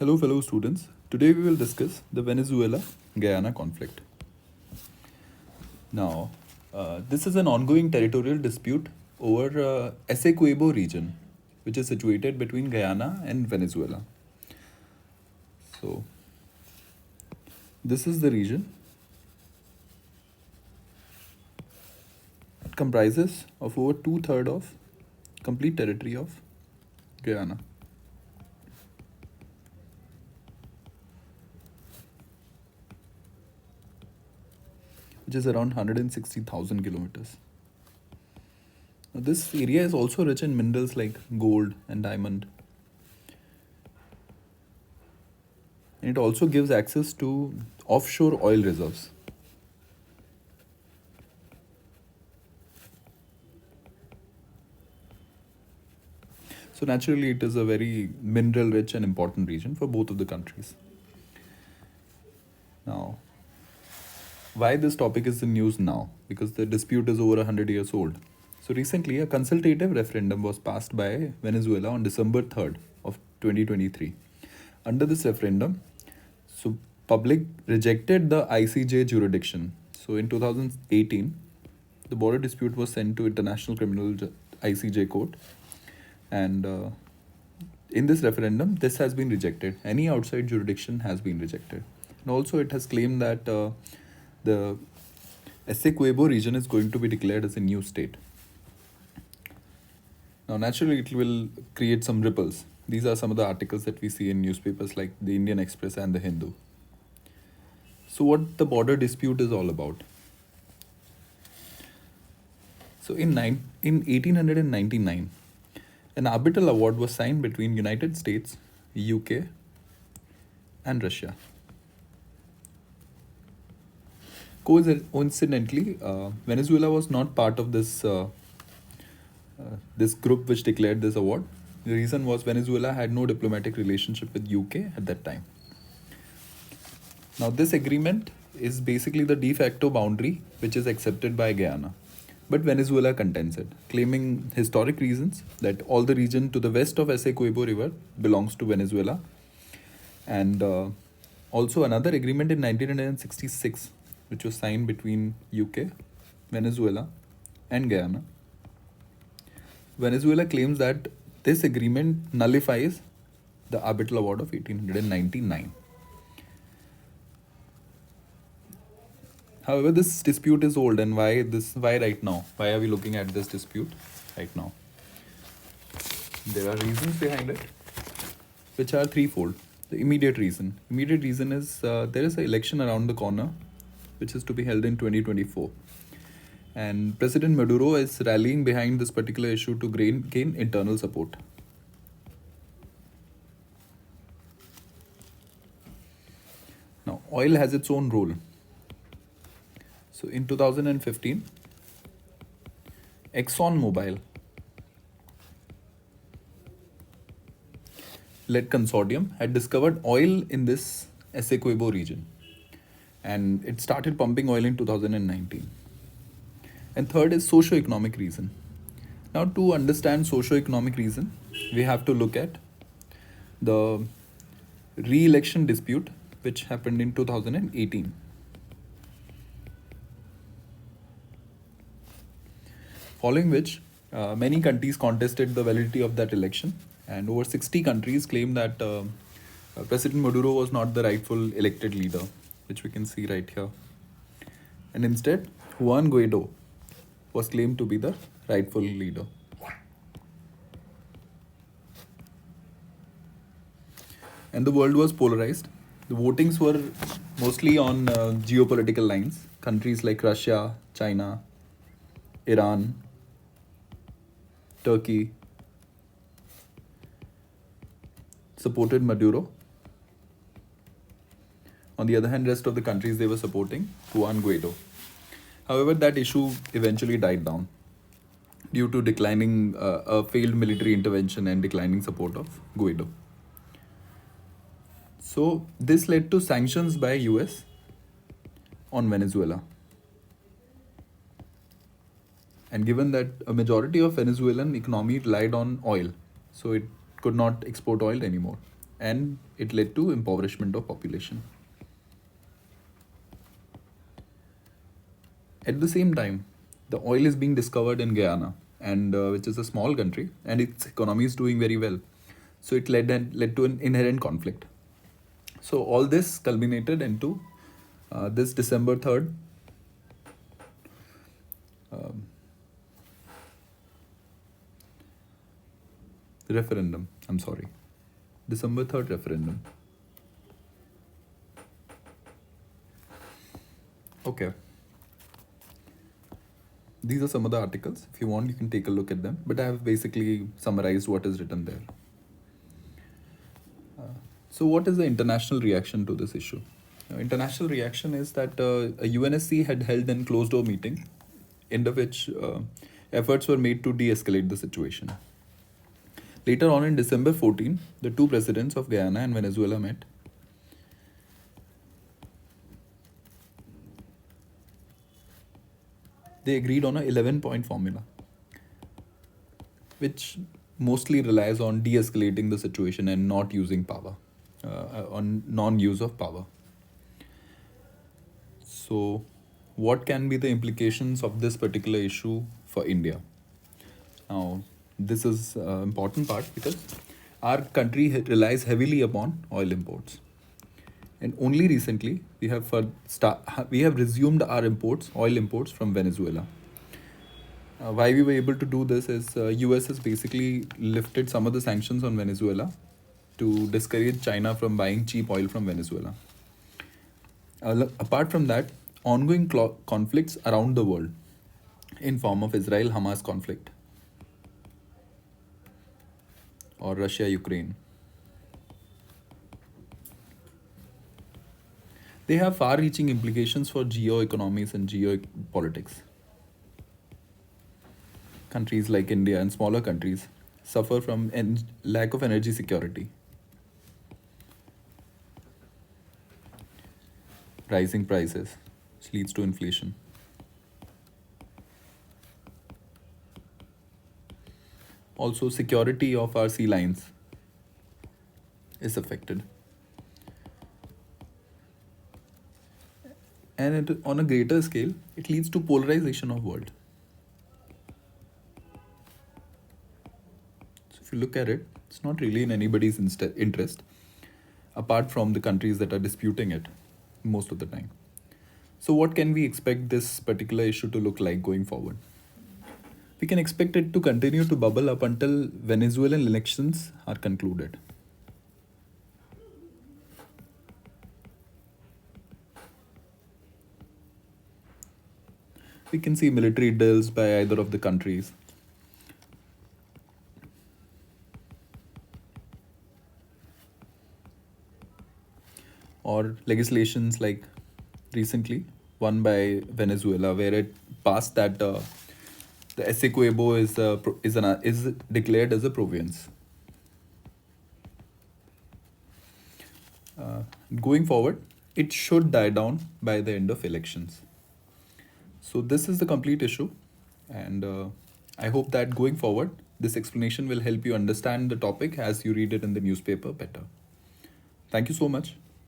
Hello, fellow students. Today we will discuss the Venezuela Guyana conflict. Now, this is an ongoing territorial dispute over Essequibo region, which is situated between Guyana and Venezuela. So, this is the region. It comprises of over two-thirds of complete territory of Guyana. Which is around 160,000 kilometers. Now, this area is also rich in minerals like gold and diamond. And it also gives access to offshore oil reserves. So naturally, it is a very mineral rich and important region for both of the countries. Now, why this topic is in news now? Because the dispute is over 100 years old. So recently, a consultative referendum was passed by Venezuela on December 3rd of 2023. Under this referendum, so public rejected the ICJ jurisdiction. So in 2018, the border dispute was sent to International Criminal ICJ Court, and in this referendum, this has been rejected. Any outside jurisdiction has been rejected, and also it has claimed that the Essequibo region is going to be declared as a new state. Now, naturally, it will create some ripples. These are some of the articles that we see in newspapers like the Indian Express and the Hindu. So, what the border dispute is all about? So, in 1899, an arbitral award was signed between United States, UK, and Russia. Coincidentally, Venezuela was not part of this group which declared this award. The reason was Venezuela had no diplomatic relationship with UK at that time. Now, this agreement is basically the de facto boundary which is accepted by Guyana. But Venezuela contends it, claiming historic reasons that all the region to the west of Essequibo River belongs to Venezuela. And also another agreement in 1966, which was signed between UK, Venezuela, and Guyana. Venezuela claims that this agreement nullifies the arbitral award of 1899. However, this dispute is old, and why right now? Why are we looking at this dispute right now? There are reasons behind it, which are threefold. The immediate reason is there is an election around the corner, which is to be held in 2024. And President Maduro is rallying behind this particular issue to gain internal support. Now, oil has its own role. So in 2015, ExxonMobil led consortium had discovered oil in this Essequibo region, and it started pumping oil in 2019. And third is socio-economic reason. Now, to understand socio-economic reason, we have to look at the re-election dispute which happened in 2018. Following which, many countries contested the validity of that election, and over 60 countries claimed that President Maduro was not the rightful elected leader, which we can see right here. And instead, Juan Guaido was claimed to be the rightful leader. And the world was polarized. The votings were mostly on geopolitical lines. Countries like Russia, China, Iran, Turkey supported Maduro. On the other hand, rest of the countries, they were supporting Juan Guaido. However, that issue eventually died down due to declining a failed military intervention and declining support of Guaido. So this led to sanctions by US on Venezuela. And given that a majority of Venezuelan economy relied on oil, so it could not export oil anymore. and it led to impoverishment of population. At the same time, the oil is being discovered in Guyana, and which is a small country, and its economy is doing very well. So it led to an inherent conflict. So all this culminated into this December 3rd um, referendum. I'm sorry, December 3rd referendum. Okay. These are some of the articles. If you want, you can take a look at them. But I have basically summarized what is written there. So, what is the international reaction to this issue? International reaction is that a UNSC had held a closed door meeting, in which efforts were made to de escalate the situation. Later on in December 14, the two presidents of Guyana and Venezuela met. They agreed on a 11-point formula, which mostly relies on de escalating the situation and not using power, on non use of power. So, what can be the implications of this particular issue for India? Now, this is important part because our country relies heavily upon oil imports, and only recently we have resumed our oil imports from Venezuela. Why we were able to do this is US has basically lifted some of the sanctions on Venezuela to discourage China from buying cheap oil from Venezuela. Apart from that, ongoing conflicts around the world in form of Israel-Hamas conflict or Russia-Ukraine. They have far-reaching implications for geo-economies and geopolitics. Countries like India and smaller countries suffer from lack of energy security, rising prices, which leads to inflation. Also, security of our sea lines is affected. And on a greater scale, it leads to polarization of world. So if you look at it, it's not really in anybody's interest, apart from the countries that are disputing it most of the time. So what can we expect this particular issue to look like going forward? We can expect it to continue to bubble up until Venezuelan elections are concluded. We can see military drills by either of the countries. Or legislations like recently one by Venezuela, where it passed that the Essequibo is declared as a province. Going forward, it should die down by the end of elections. So this is the complete issue, and I hope that going forward, this explanation will help you understand the topic as you read it in the newspaper better. Thank you so much.